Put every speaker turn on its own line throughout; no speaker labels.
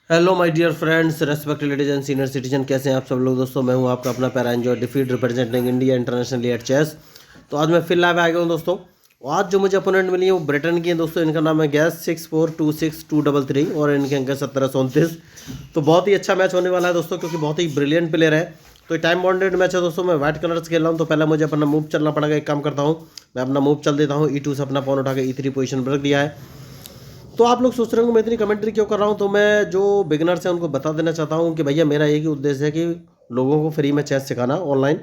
Hello my dear friends, respect ladies and senior citizen, कैसे हैं आप सब लोग। दोस्तों मैं हूं आपका अपना पैरा एंजॉय डिफीट representing India internationally at chess. तो आज मैं फिर लाइव आ गया हूं दोस्तों। आज जो मुझे अपोनेंट मिली है वो ब्रिटेन की है दोस्तों। इनका नाम है गैस 6426-233 और इनके अंक 1729। तो बहुत ही अच्छा मैच होने वाला है दोस्तों, क्योंकि बहुत ही ब्रिलियंट प्लेयर है। तो टाइम बाउंडेड मैच है दोस्तों। मैं व्हाइट कलर्स खेल रहा हूँ, तो पहले मुझे अपना मूव चलना पड़ेगा। एक काम करता हूँ, मैं अपना मूव चल देता हूँ। E2 से अपना पॉन उठा के E3 पोजीशन पर रख दिया है। तो आप लोग सोच रहे होंगे मैं इतनी कमेंट्री क्यों कर रहा हूँ। तो मैं जो बिगिनर्स हैं उनको बता देना चाहता हूँ कि भैया मेरा एक ही उद्देश्य है कि लोगों को फ्री में चेस सिखाना ऑनलाइन।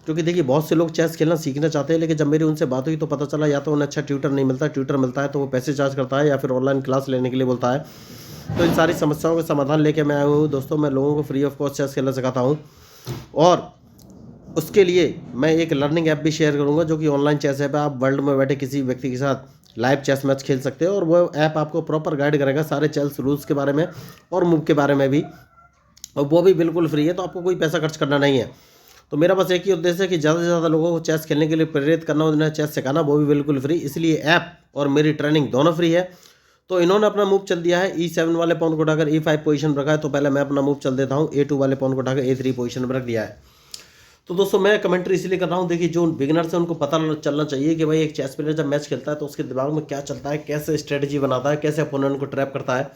क्योंकि देखिए बहुत से लोग चेस खेलना सीखना चाहते हैं, लेकिन जब मेरी उनसे बात हुई तो पता चला या तो उन्हें अच्छा ट्यूटर नहीं मिलता, ट्यूटर मिलता है तो वो पैसे चार्ज करता है या फिर ऑनलाइन क्लास लेने के लिए बोलता है। तो इन सारी समस्याओं का समाधान लेके मैं आया हूँ दोस्तों। मैं लोगों को फ्री ऑफ कॉस्ट चेस खेलना सिखाता हूँ, और उसके लिए मैं एक लर्निंग ऐप भी शेयर करूंगा, जो कि ऑनलाइन चेस ऐप है। आप वर्ल्ड में बैठे किसी व्यक्ति के साथ लाइव चेस मैच खेल सकते हो, और वो ऐप आपको प्रॉपर गाइड करेगा सारे चेस रूल्स के बारे में और मूव के बारे में भी, और वो भी बिल्कुल फ्री है। तो आपको कोई पैसा खर्च करना नहीं है। तो मेरा बस एक ही उद्देश्य है कि ज़्यादा से ज़्यादा लोगों को चेस खेलने के लिए प्रेरित करना, उन्हें चेस सिखाना, वो भी बिल्कुल फ्री। इसलिए ऐप और मेरी ट्रेनिंग दोनों फ्री है। तो इन्होंने अपना मूव चल दिया है। E7 वाले पॉन को उठाकर E5 पोजीशन पर रखा है। तो पहले मैं अपना मूव चल देता हूँ। A2 वाले पॉन को उठाकर A3 पोजीशन पर रख दिया है। तो दोस्तों मैं कमेंट्री इसलिए कर रहा हूँ, देखिए जो बिगिनर्स हैं उनको पता चलना चाहिए कि भाई एक चेस प्लेयर जब मैच खेलता है तो उसके दिमाग में क्या चलता है, कैसे स्ट्रेटजी बनाता है, कैसे अपोनेंट को ट्रैप करता है।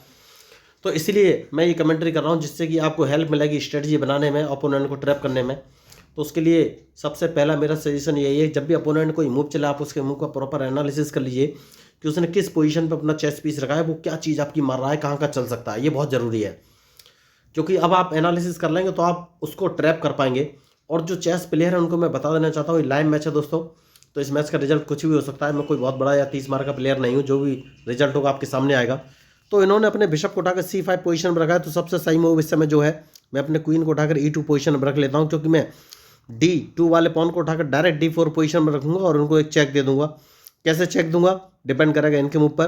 तो इसलिए मैं ये कमेंट्री कर रहा हूँ, जिससे कि आपको हेल्प मिलेगी स्ट्रेटजी बनाने में, अपोनेंट को ट्रैप करने में। तो उसके लिए सबसे पहला मेरा सजेशन यही है, जब भी अपोनेंट कोई मूव चले आप उसके मूव का प्रॉपर एनालिसिस कर लीजिए कि उसने किस पोजीशन पर अपना चेस पीस रखा है, वो क्या चीज़ आपकी मार रहा है, कहाँ का चल सकता है। ये बहुत ज़रूरी है, क्योंकि अब आप एनालिसिस कर लेंगे तो आप उसको ट्रैप कर पाएंगे। और जो चेस प्लेयर है उनको मैं बता देना चाहता हूँ, लाइव मैच है दोस्तों, तो इस मैच का रिजल्ट कुछ भी हो सकता है। मैं कोई बहुत बड़ा या 30 मार का प्लेयर नहीं हूँ, जो भी रिजल्ट होगा आपके सामने आएगा। तो इन्होंने अपने बिशप को उठाकर C5 पोजीशन पर रखा है। तो सबसे सही मूव इस समय जो है, मैं अपने क्वीन को उठाकर E2 पोजीशन पर रख लेता हूँ, क्योंकि मैं D2 वाले पॉन को उठाकर डायरेक्ट D4 पोजीशन में रखूंगा और उनको एक चेक दे दूंगा। कैसे चेक दूंगा डिपेंड करेगा इनके मूव पर।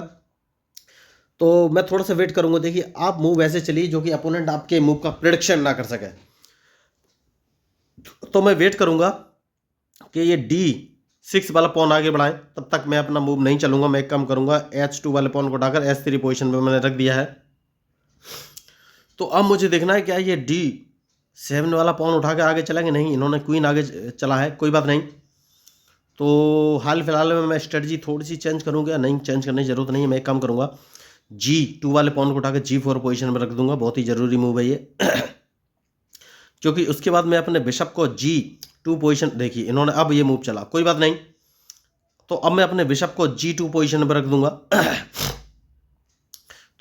तो मैं थोड़ा सा वेट करूंगा। देखिए आप मूव ऐसे चलिए जो कि अपोनेंट आपके मूव का प्रिडिक्शन ना कर सके। तो मैं वेट करूंगा कि ये D6 वाला पॉन आगे बढ़ाए, तब तक मैं अपना मूव नहीं चलूंगा। मैं एक काम करूंगा, H2 वाले पॉन को उठाकर S3 पोजीशन पे मैंने रख दिया है। तो अब मुझे देखना है क्या ये D7 वाला पॉन उठा के आगे चलेंगे। नहीं, इन्होंने क्वीन आगे चला है, कोई बात नहीं। तो हाल फिलहाल में मैं स्ट्रेटजी थोड़ी सी चेंज करूंगा। नहीं, चेंज करने की जरूरत नहीं है। मैं एक काम करूंगा, G2 वाले पॉन को उठाकर G4 पोजीशन में रख दूंगा। बहुत ही जरूरी मूव है ये क्योंकि उसके बाद मैं अपने बिशप को G2 पोजीशन, देखिए इन्होंने अब ये मूव चला, कोई बात नहीं। तो अब मैं अपने बिशप को G2 पोजीशन पर रख दूंगा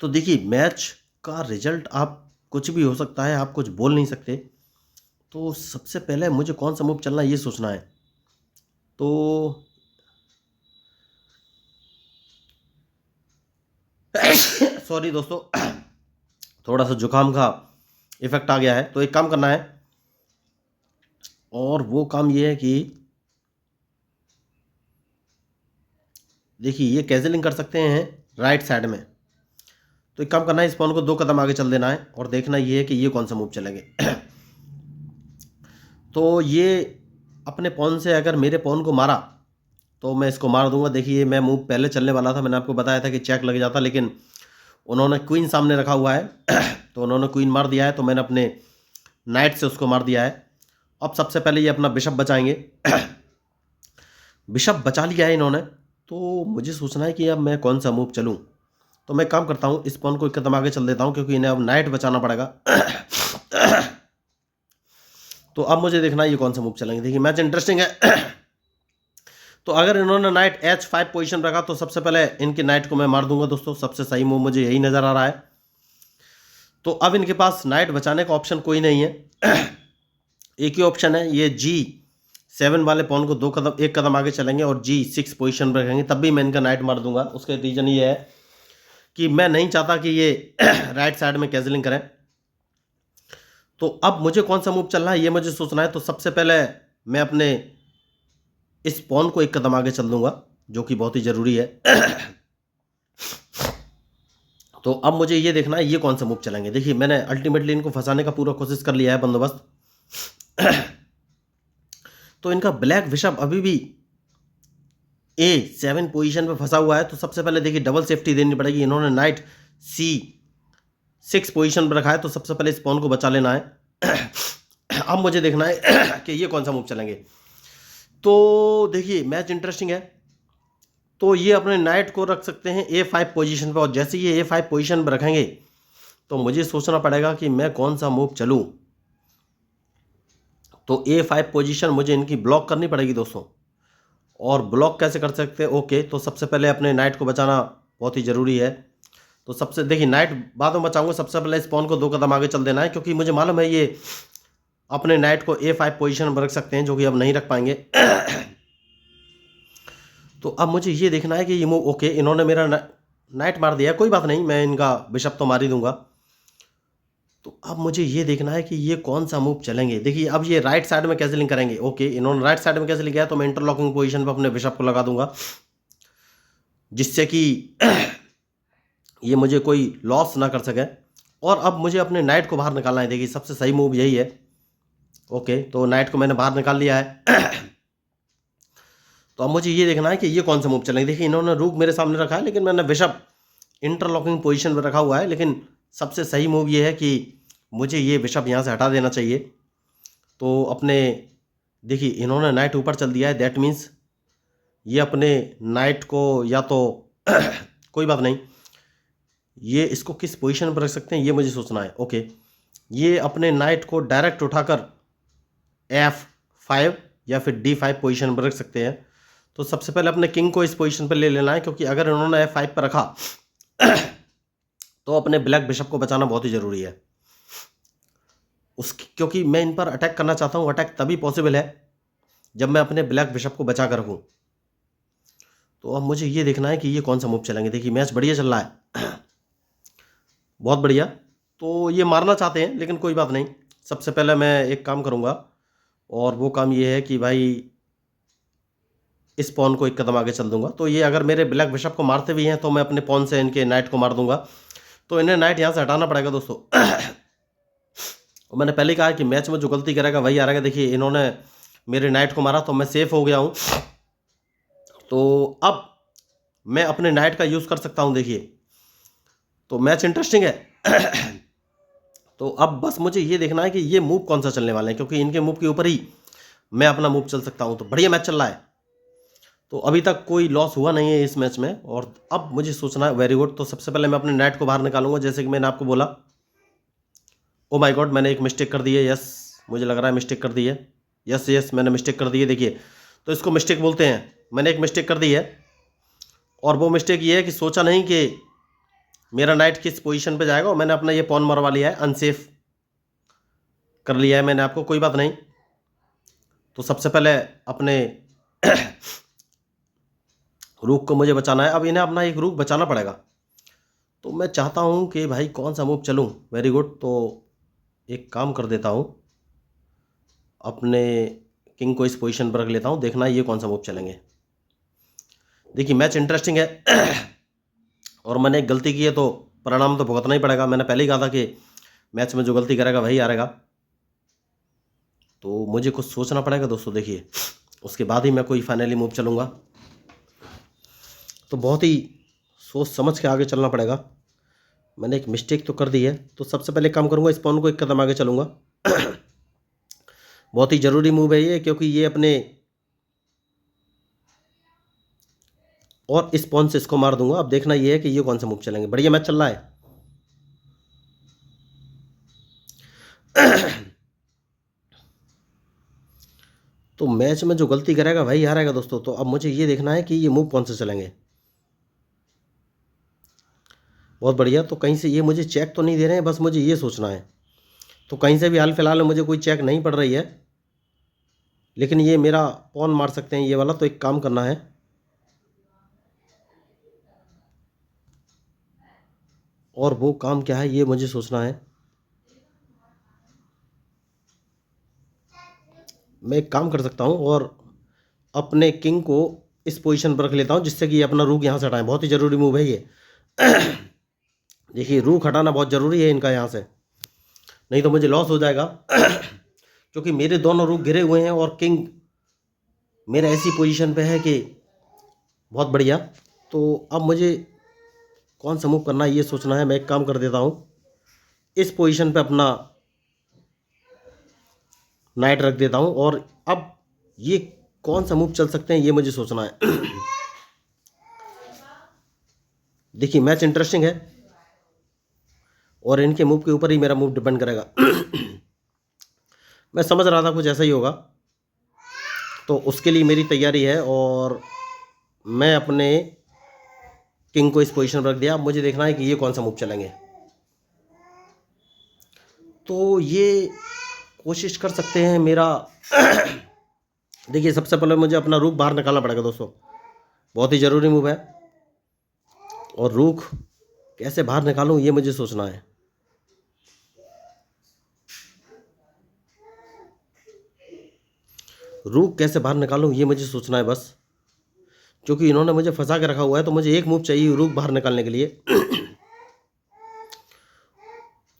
तो देखिए मैच का रिजल्ट आप कुछ भी हो सकता है, आप कुछ बोल नहीं सकते। तो सबसे पहले मुझे कौन सा मूव चलना है ये सोचना है। तो सॉरी दोस्तों थोड़ा सा जुकाम का इफेक्ट आ गया है। तो एक काम करना है, और वो काम ये है कि देखिए ये कैजलिंग कर सकते हैं राइट साइड में। तो एक काम करना है, इस पॉन को 2 कदम आगे चल देना है और देखना ये है कि ये कौन सा मूव चलेंगे तो ये अपने पॉन से अगर मेरे पॉन को मारा तो मैं इसको मार दूंगा। देखिए मैं मूव पहले चलने वाला था, मैंने आपको बताया था कि चेक लग जाता, लेकिन उन्होंने क्वीन सामने रखा हुआ है तो उन्होंने क्वीन मार दिया है, तो मैंने अपने नाइट से उसको मार दिया है। अब सबसे पहले ये अपना बिशप बचाएंगे बिशप बचा लिया है इन्होंने। तो मुझे सोचना है कि अब मैं कौन सा मूव चलूं। तो मैं काम करता हूं, इस पॉन को एक कदम आगे चल देता हूं, क्योंकि इन्हें अब नाइट बचाना पड़ेगा तो अब मुझे देखना है ये कौन सा मूव चलेंगे। देखिए मैच इंटरेस्टिंग है तो अगर इन्होंने नाइट H5 पोजीशन रखा तो सबसे पहले इनके नाइट को मैं मार दूंगा दोस्तों। सबसे सही मूव मुझे यही नजर आ रहा है। तो अब इनके पास नाइट बचाने का ऑप्शन कोई नहीं है एक ही ऑप्शन है, ये G7 वाले पॉन को 1 कदम आगे चलेंगे और G6 पोजीशन पर रखेंगे, तब भी मैं इनका नाइट मार दूंगा। उसका रीजन ये है कि मैं नहीं चाहता कि ये राइट साइड में कैजलिंग करें। तो अब मुझे कौन सा मूव चलना है ये मुझे सोचना है। तो सबसे पहले मैं अपने इस पॉन को 1 कदम आगे चल दूंगा, जो कि बहुत ही जरूरी है तो अब मुझे ये देखना है ये कौन सा मूव चलेंगे। देखिए मैंने अल्टीमेटली इनको फंसाने का पूरा कोशिश कर लिया है, बंदोबस्त तो इनका ब्लैक बिशप अभी भी A7 पोजीशन पे फंसा हुआ है। तो सबसे पहले देखिए डबल सेफ्टी देनी पड़ेगी। इन्होंने नाइट C 6 पोजीशन पर रखा है, तो सबसे पहले इस पॉन को बचा लेना है। अब मुझे देखना है कि ये कौन सा मूव चलेंगे। तो देखिए मैच इंटरेस्टिंग है। तो ये अपने नाइट को रख सकते हैं A5 पोजीशन पर, और जैसे ये A5 पोजीशन पर रखेंगे तो मुझे सोचना पड़ेगा कि मैं कौन सा मूव चलूँ। तो A5 पोजीशन मुझे इनकी ब्लॉक करनी पड़ेगी दोस्तों। और ब्लॉक कैसे कर सकते हैं? ओके, तो सबसे पहले अपने नाइट को बचाना बहुत ही ज़रूरी है। तो सबसे देखिए नाइट बाद में बचाऊंगा, सबसे पहले इस पॉन को 2 कदम आगे चल देना है, क्योंकि मुझे मालूम है ये अपने नाइट को A5 पोजीशन पर रख सकते हैं, जो कि अब नहीं रख पाएंगे। तो अब मुझे ये देखना है कि ये मूव, ओके इन्होंने मेरा नाइट मार दिया, कोई बात नहीं, मैं इनका बिशप तो मार ही दूंगा। तो अब मुझे ये देखना है कि ये कौन सा मूव चलेंगे। देखिए अब ये राइट साइड में कैसे लिंक करेंगे। ओके, इन्होंने राइट साइड में कैसे लिंक किया, तो मैं इंटरलॉकिंग पोजीशन पर अपने बिशप को लगा दूंगा, जिससे कि ये मुझे कोई लॉस ना कर सके। और अब मुझे अपने नाइट को बाहर निकालना है। देखिए सबसे सही मूव यही है। ओके, तो नाइट को मैंने बाहर निकाल लिया है। तो अब मुझे ये देखना है कि ये कौन सा मूव चलेंगे। देखिए इन्होंने रूक मेरे सामने रखा है, लेकिन मैंने बिशप इंटरलॉकिंग पोजीशन पर रखा हुआ है, लेकिन सबसे सही मूव ये है कि मुझे ये बिशप यहाँ से हटा देना चाहिए। तो अपने देखिए इन्होंने नाइट ऊपर चल दिया है, दैट मीन्स ये अपने नाइट को या तो कोई बात नहीं, ये इसको किस पोजीशन पर रख सकते हैं ये मुझे सोचना है। ओके, ये अपने नाइट को डायरेक्ट उठाकर F5 या फिर D5 पोजीशन पर रख सकते हैं। तो सबसे पहले अपने किंग को इस पोजीशन पर ले लेना है, क्योंकि अगर इन्होंने F5 पर रखा तो अपने ब्लैक बिशप को बचाना बहुत ही ज़रूरी है उसकी, क्योंकि मैं इन पर अटैक करना चाहता हूँ। अटैक तभी पॉसिबल है जब मैं अपने ब्लैक बिशप को बचा कर रखूँ। तो अब मुझे ये देखना है कि ये कौन सा मूव चलेंगे। देखिए मैच बढ़िया चल रहा है, बहुत बढ़िया। तो ये मारना चाहते हैं, लेकिन कोई बात नहीं, सबसे पहले मैं एक काम करूँगा, और वो काम ये है कि भाई इस पॉन को 1 कदम आगे चल दूंगा। तो ये अगर मेरे ब्लैक बिशप को मारते भी हैं तो मैं अपने पॉन से इनके नाइट को मार दूंगा। तो इन्हें नाइट यहाँ से हटाना पड़ेगा दोस्तों। और मैंने पहले कहा कि मैच में जो गलती करेगा वही हारेगा। देखिए इन्होंने मेरे नाइट को मारा तो मैं सेफ हो गया हूँ। तो अब मैं अपने नाइट का यूज़ कर सकता हूँ। देखिए तो मैच इंटरेस्टिंग है। तो अब बस मुझे ये देखना है कि ये मूव कौन सा चलने वाले हैं, क्योंकि इनके मूव के ऊपर ही मैं अपना मूव चल सकता हूँ। तो बढ़िया मैच चल रहा है। तो अभी तक कोई लॉस हुआ नहीं है इस मैच में, और अब मुझे सोचना है। Very good. तो सबसे पहले मैं अपने नाइट को बाहर निकालूंगा, जैसे कि मैंने आपको बोला। ओ माय गॉड, मैंने एक मिस्टेक कर दी है। यस, मुझे लग रहा है मिस्टेक कर दी है। यस मैंने मिस्टेक कर दी है। देखिए तो इसको मिस्टेक बोलते हैं। मैंने एक मिस्टेक कर दी है, और वो मिस्टेक ये है कि सोचा नहीं कि मेरा नाइट किस पोजीशन पे जाएगा, और मैंने अपना ये पॉन मरवा लिया है, अनसेफ कर लिया है मैंने आपको। कोई बात नहीं। तो सबसे पहले अपने रूक को मुझे बचाना है। अब इन्हें अपना एक रूक बचाना पड़ेगा। तो मैं चाहता हूँ कि भाई कौन सा मूव चलूँ। Very good. तो एक काम कर देता हूँ, अपने किंग को इस पोजीशन पर रख लेता हूँ। देखना है ये कौन सा मूव चलेंगे। देखिए मैच इंटरेस्टिंग है। और मैंने एक गलती की है तो परिणाम तो भुगतना ही पड़ेगा। मैंने पहले ही कहा था कि मैच में जो गलती करेगा वही हारेगा। तो मुझे कुछ सोचना पड़ेगा दोस्तों। देखिए उसके बाद ही मैं कोई फाइनली मूव चलूँगा। तो बहुत ही सोच समझ के आगे चलना पड़ेगा। मैंने एक मिस्टेक तो कर दी है, तो सबसे पहले काम करूँगा, इस पॉन को 1 कदम आगे चलूँगा। बहुत ही ज़रूरी मूव है ये, क्योंकि ये अपने और इस पॉन से इसको मार दूंगा। अब देखना ये है कि ये कौन सा मूव चलेंगे। बढ़िया मैच चल रहा है। तो मैच में जो गलती करेगा वही हारेगा दोस्तों। तो अब मुझे ये देखना है कि ये मूव कौन से चलेंगे। बहुत बढ़िया। तो कहीं से ये मुझे चेक तो नहीं दे रहे हैं, बस मुझे ये सोचना है। तो कहीं से भी हाल फिलहाल में मुझे कोई चेक नहीं पड़ रही है, लेकिन ये मेरा पॉन मार सकते हैं ये वाला। तो एक काम करना है, और वो काम क्या है ये मुझे सोचना है। मैं एक काम कर सकता हूँ, और अपने किंग को इस पोजीशन पर रख लेता हूँ, जिससे कि ये अपना रूक यहाँ से हटाएं। बहुत ही ज़रूरी मूव है ये। देखिए रूक हटाना बहुत ज़रूरी है इनका यहाँ से, नहीं तो मुझे लॉस हो जाएगा। क्योंकि मेरे दोनों रूक गिरे हुए हैं, और किंग मेरा ऐसी पोजीशन पे है कि बहुत बढ़िया। तो अब मुझे कौन सा मूव करना है ये सोचना है। मैं एक काम कर देता हूँ, इस पोजीशन पे अपना नाइट रख देता हूं। और अब ये कौन सा मूव चल सकते हैं ये मुझे सोचना है। देखिए मैच इंटरेस्टिंग है और इनके मूव के ऊपर ही मेरा मूव डिपेंड करेगा। मैं समझ रहा था कुछ ऐसा ही होगा, तो उसके लिए मेरी तैयारी है और मैं अपने किंग को इस पोजीशन पर रख दिया। अब मुझे देखना है कि ये कौन सा मूव चलेंगे। तो ये कोशिश कर सकते हैं मेरा। देखिए सबसे पहले मुझे अपना रूक बाहर निकालना पड़ेगा दोस्तों, बहुत ही ज़रूरी मूव है। और रूक कैसे बाहर निकालूं ये मुझे सोचना है। रूक कैसे बाहर निकालूं ये मुझे सोचना है बस, क्योंकि इन्होंने मुझे फंसा के रखा हुआ है। तो मुझे एक मूव चाहिए रूक बाहर निकालने के लिए।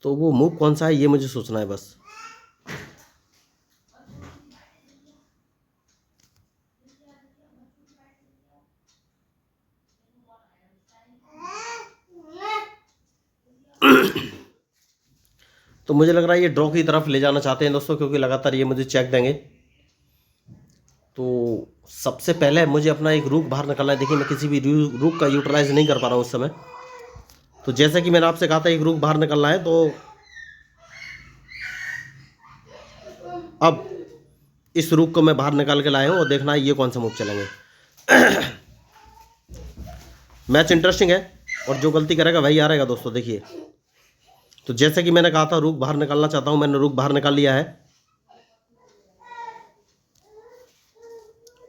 तो वो मूव कौन सा है ये मुझे सोचना है बस। तो मुझे लग रहा है ये ड्रॉ की तरफ ले जाना चाहते हैं दोस्तों, क्योंकि लगातार ये मुझे चेक देंगे। तो सबसे पहले मुझे अपना एक रूक बाहर निकालना है। देखिए मैं किसी भी रूक का यूटिलाइज नहीं कर पा रहा हूँ उस समय। तो जैसे कि मैंने आपसे कहा था एक रूक बाहर निकालना है, तो अब इस रूक को मैं बाहर निकाल के लाया हूँ और देखना है ये कौन सा मूव चलेंगे। मैच इंटरेस्टिंग है और जो गलती करेगा वही हारेगा दोस्तों। देखिए तो जैसे कि मैंने कहा था रूक बाहर निकालना चाहता हूँ, मैंने रूक बाहर निकाल लिया है।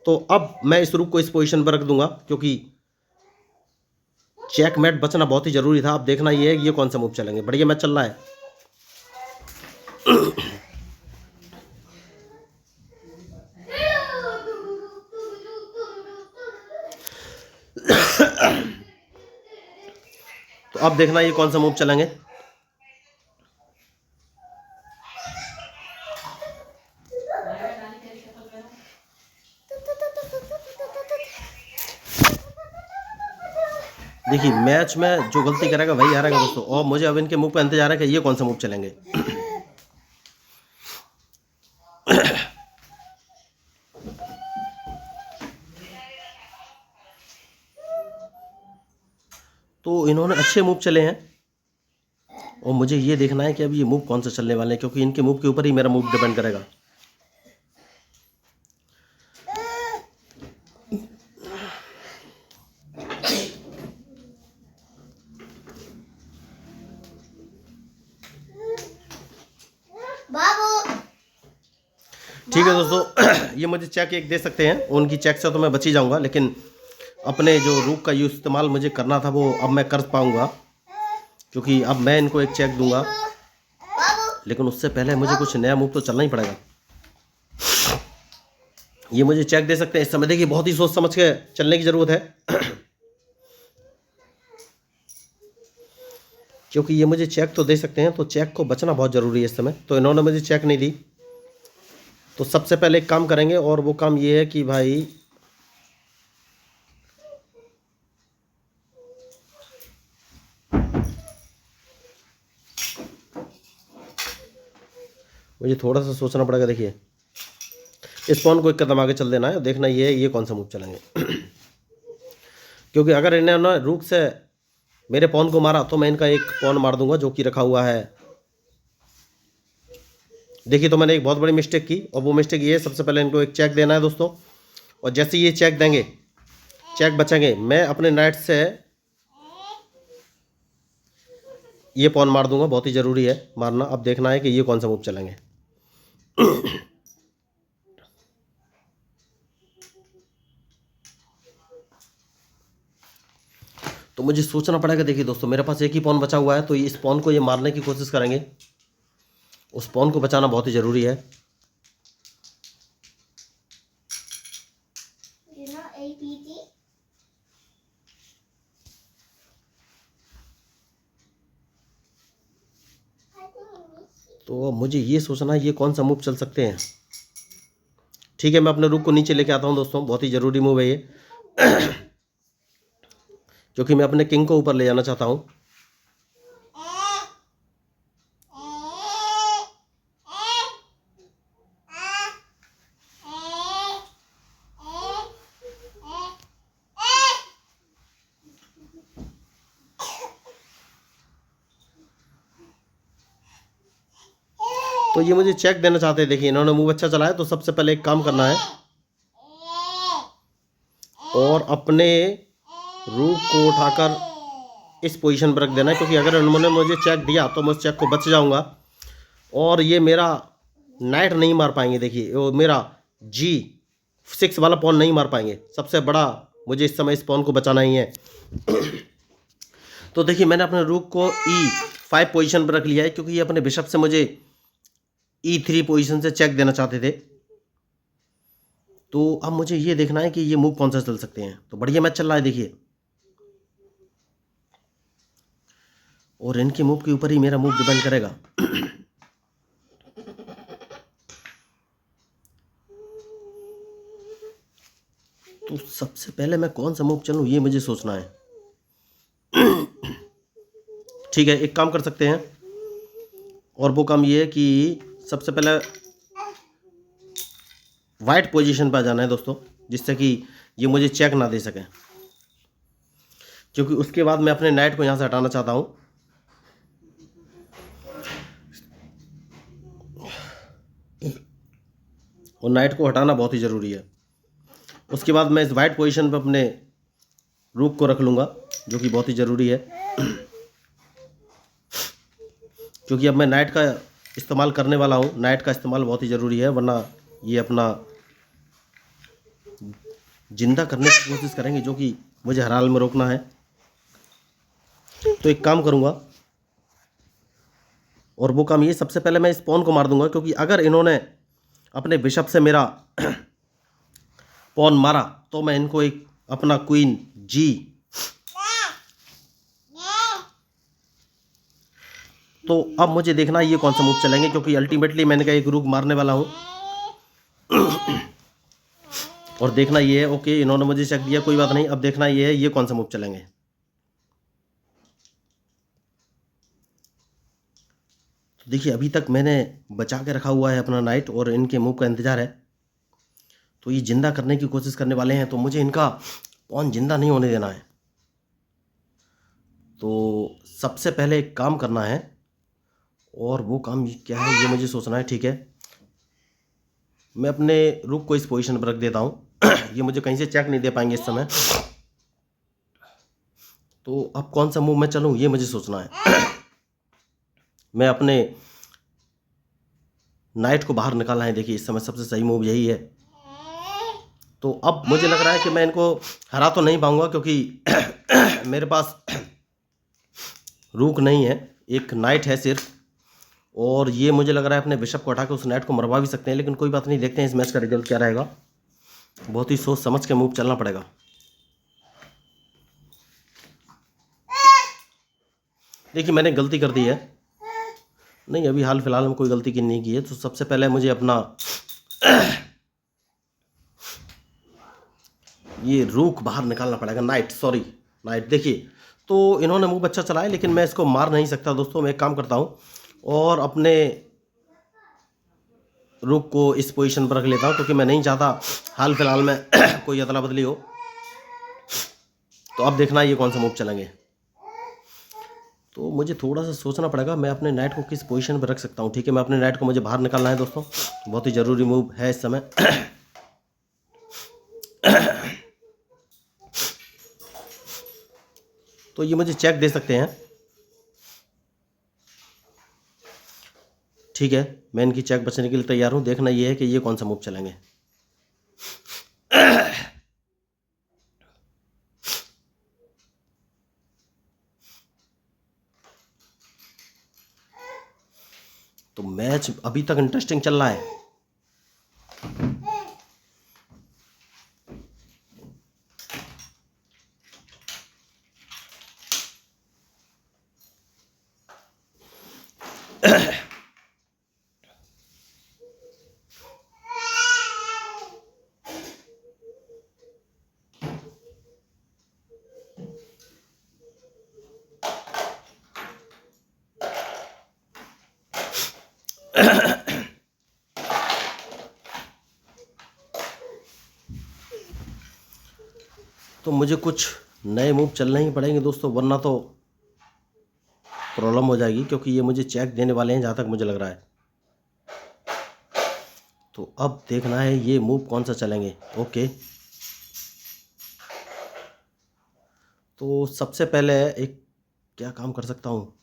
तो अब मैं इस रूक को इस पोजीशन पर रख दूंगा, क्योंकि चेक मैट बचना बहुत ही जरूरी था। अब देखना ये है ये कौन सा मूव चलेंगे। बढ़िया मैच चल रहा है। तो अब देखना ये कौन सा मूव चलेंगे। देखिए मैच में जो गलती करेगा वही हारेगा दोस्तों। और मुझे अब इनके मूव पे इंतजार है कि ये कौन सा मूव चलेंगे। तो इन्होंने अच्छे मूव चले हैं और मुझे ये देखना है कि अब ये मूव कौन सा चलने वाले हैं, क्योंकि इनके मूव के ऊपर ही मेरा मूव डिपेंड करेगा। ठीक है दोस्तों, ये मुझे चेक एक दे सकते हैं। उनकी चेक से तो मैं बच ही जाऊंगा, लेकिन अपने जो रूक का यूज इस्तेमाल मुझे करना था वो अब मैं कर पाऊंगा, क्योंकि अब मैं इनको एक चेक दूंगा। लेकिन उससे पहले मुझे कुछ नया मूव तो चलना ही पड़ेगा। ये मुझे चेक दे सकते हैं इस समय। देखिए बहुत ही सोच समझ के चलने की जरूरत है, क्योंकि ये मुझे चेक तो दे सकते हैं, तो चेक को बचना बहुत ज़रूरी है इस समय। तो इन्होंने मुझे चेक नहीं दी, तो सबसे पहले एक काम करेंगे और वो काम ये है कि भाई मुझे थोड़ा सा सोचना पड़ेगा। देखिए इस पॉन को एक कदम आगे चल देना है, देखना ये है ये कौन सा मूव चलेंगे। क्योंकि अगर इन्होंने रूक से मेरे पॉन को मारा तो मैं इनका एक पॉन मार दूंगा जो कि रखा हुआ है। देखिए तो मैंने एक बहुत बड़ी मिस्टेक की, और वो मिस्टेक ये है सबसे पहले इनको एक चेक देना है दोस्तों। और जैसे ये चेक देंगे, चेक बचेंगे, मैं अपने नाइट से ये पॉन मार दूंगा। बहुत ही ज़रूरी है मारना। अब देखना है कि ये कौन सा मूव चलेंगे। तो मुझे सोचना पड़ेगा। देखिए दोस्तों मेरे पास एक ही पॉन बचा हुआ है, तो इस पॉन को ये मारने की कोशिश करेंगे। उस पॉन को बचाना बहुत ही ज़रूरी है। तो मुझे ये सोचना है ये कौन सा मूव चल सकते हैं। ठीक है मैं अपने रूक को नीचे लेके आता हूँ दोस्तों, बहुत ही ज़रूरी मूव है ये, क्योंकि मैं अपने किंग को ऊपर ले जाना चाहता हूँ। तो ये मुझे चेक देना चाहते हैं। देखिए इन्होंने मूव अच्छा चलाया, तो सबसे पहले एक काम करना है और अपने रूक को उठाकर इस पोजीशन पर रख देना है, क्योंकि अगर उन्होंने मुझे चेक दिया तो मैं उस चेक को बच जाऊंगा और ये मेरा नाइट नहीं मार पाएंगे। देखिए वो मेरा G6 वाला पॉन नहीं मार पाएंगे। सबसे बड़ा मुझे इस समय इस पॉन को बचाना ही है। तो देखिए मैंने अपने रूक को E5 पोजीशन पर रख लिया है, क्योंकि ये अपने बिशप से मुझे E3 पोजीशन से चेक देना चाहते थे। तो अब मुझे ये देखना है कि ये मूव कौन सा चल सकते हैं। तो बढ़िया मैच चल रहा है देखिए, और इनके मूव के ऊपर ही मेरा मूव डिपेंड करेगा। तो सबसे पहले मैं कौन सा मूव चलूं ये मुझे सोचना है। ठीक है, एक काम कर सकते हैं, और वो काम ये है कि सबसे पहले वाइट पोजीशन पर जाना है दोस्तों, जिससे कि ये मुझे चेक ना दे सके, क्योंकि उसके बाद मैं अपने नाइट को यहाँ से हटाना चाहता हूँ। और नाइट को हटाना बहुत ही ज़रूरी है। उसके बाद मैं इस वाइट पोजीशन पर अपने रूक को रख लूँगा, जो कि बहुत ही ज़रूरी है, क्योंकि अब मैं नाइट का इस्तेमाल करने वाला हूँ। नाइट का इस्तेमाल बहुत ही ज़रूरी है, वरना ये अपना जिंदा करने की कोशिश करेंगे, जो कि मुझे हर हाल में रोकना है। तो एक काम करूँगा, और वो काम ये, सबसे पहले मैं इस पॉन को मार दूंगा, क्योंकि अगर इन्होंने अपने बिशप से मेरा पॉन मारा तो मैं इनको एक अपना क्वीन G, तो अब मुझे देखना है ये कौन सा मूव चलेंगे, क्योंकि अल्टीमेटली मैंने कहा एक रूक मारने वाला हूँ। और देखना ये है, ओके इन्होंने मुझे चेक दिया, कोई बात नहीं, अब देखना ये है ये कौन सा मूव चलेंगे। तो देखिए अभी तक मैंने बचा के रखा हुआ है अपना नाइट, और इनके मूव का इंतजार है। तो ये जिंदा करने की कोशिश करने वाले हैं, तो मुझे इनका पॉन जिंदा नहीं होने देना है। तो सबसे पहले एक काम करना है, और वो काम क्या है ये मुझे सोचना है। ठीक है, मैं अपने रूक को इस पोजीशन पर रख देता हूँ। ये मुझे कहीं से चेक नहीं दे पाएंगे इस समय। तो अब कौन सा मूव मैं चलूँ ये मुझे सोचना है। मैं अपने नाइट को बाहर निकालना है। देखिए इस समय सबसे सही मूव यही है। तो अब मुझे लग रहा है कि मैं इनको हरा तो नहीं पाऊंगा, क्योंकि मेरे पास रूक नहीं है, एक नाइट है सिर्फ, और ये मुझे लग रहा है अपने बिशप को हटा के उस नाइट को मरवा भी सकते हैं। लेकिन कोई बात नहीं, देखते हैं इस मैच का रिजल्ट क्या रहेगा। बहुत ही सोच समझ के मूव चलना पड़ेगा। देखिए मैंने गलती कर दी है, नहीं अभी हाल फिलहाल में कोई गलती की नहीं की है। तो सबसे पहले मुझे अपना ये रूक बाहर निकालना पड़ेगा, नाइट। देखिए तो इन्होंने मूव अच्छा चलाया, लेकिन मैं इसको मार नहीं सकता दोस्तों। मैं एक काम करता हूँ और अपने रूक को इस पोजीशन पर रख लेता हूँ, क्योंकि मैं नहीं चाहता हाल फिलहाल में कोई अदला बदली हो। तो अब देखना ये कौन सा मूव चलेंगे। तो मुझे थोड़ा सा सोचना पड़ेगा, मैं अपने नाइट को किस पोजीशन पर रख सकता हूँ। ठीक है, मैं अपने नाइट को मुझे बाहर निकालना है दोस्तों, बहुत ही ज़रूरी मूव है इस समय। तो ये मुझे चेक दे सकते हैं। ठीक है, मैं इनकी चेक बचने के लिए तैयार हूँ। देखना ये है कि ये कौन सा मूव चलेंगे। तो मैच अभी तक इंटरेस्टिंग चल रहा है। तो मुझे कुछ नए मूव चलने ही पड़ेंगे दोस्तों, वरना तो प्रॉब्लम हो जाएगी, क्योंकि ये मुझे चेक देने वाले हैं जहाँ तक मुझे लग रहा है। तो अब देखना है ये मूव कौन सा चलेंगे। ओके, तो सबसे पहले एक क्या काम कर सकता हूँ,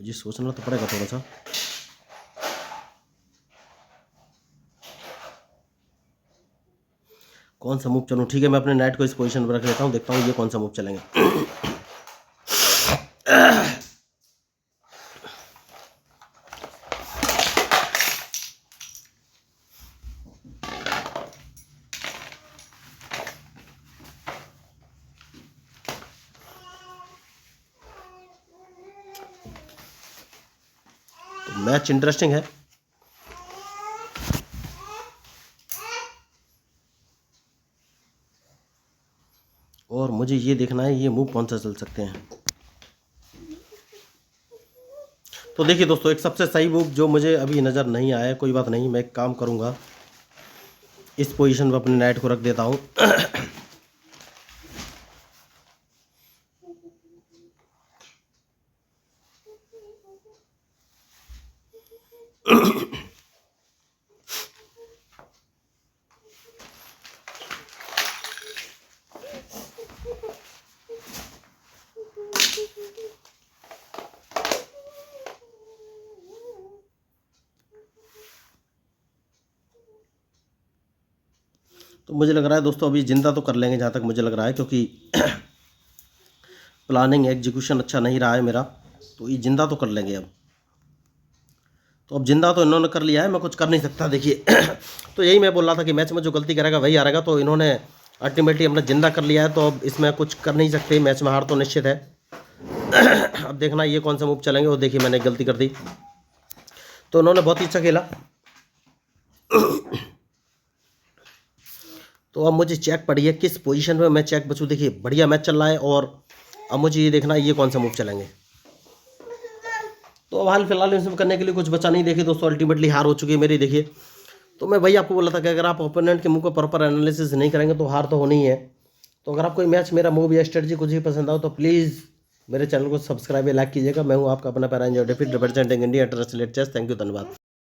मुझे सोचना तो पड़ेगा थोड़ा सा। कौन सा मूव चलूँ? ठीक है, मैं अपने नाइट को इस पोजीशन पर रख लेता हूँ, देखता हूँ ये कौन सा मूव चलेंगे। तो मैच इंटरेस्टिंग है और मुझे ये देखना है ये मूव कौन सा चल सकते हैं। तो देखिए दोस्तों, एक सबसे सही मूव जो मुझे अभी नज़र नहीं आया, कोई बात नहीं, मैं एक काम करूँगा, इस पोजीशन पर अपने नाइट को रख देता हूँ। तो मुझे लग रहा है दोस्तों अभी जिंदा तो कर लेंगे जहाँ तक मुझे लग रहा है, क्योंकि प्लानिंग एग्जीक्यूशन अच्छा नहीं रहा है मेरा, तो ये जिंदा तो कर लेंगे अब। तो अब जिंदा तो इन्होंने कर लिया है, मैं कुछ कर नहीं सकता देखिए। तो यही मैं बोल रहा था कि मैच में जो गलती करेगा वही हारेगा, तो इन्होंने अल्टीमेटली अपना जिंदा कर लिया है, तो अब इसमें कुछ कर नहीं सकते, मैच में हार तो निश्चित है। अब देखना ये कौन सा मूव चलेंगे। वो देखिए मैंने गलती कर दी, तो उन्होंने बहुत ही अच्छा खेला। तो अब मुझे चेक पड़ी है किस पोजीशन में मैं चेक बचूँ। देखिए बढ़िया मैच चल रहा है और अब मुझे ये देखना है ये कौन सा मूव चलेंगे। तो अब हाल फिलहाल इसमें करने के लिए कुछ बचा नहीं। देखिए दोस्तों अल्टीमेटली हार हो चुकी है मेरी। देखिए तो मैं वही आपको बोला था कि अगर आप ओपोनेंट के मूव को प्रॉपर एनालिसिस नहीं करेंगे तो हार तो होनी ही है। तो अगर आपको मैच मेरा मूव या स्ट्रेटजी कुछ भी पसंद आओ तो प्लीज़ मेरे चैनल को सब्सक्राइब या लाइक कीजिएगा। मैं हूँ आपका अपना पैरा एंजॉय डिफीट representing India international chess. Thank you, धन्यवाद।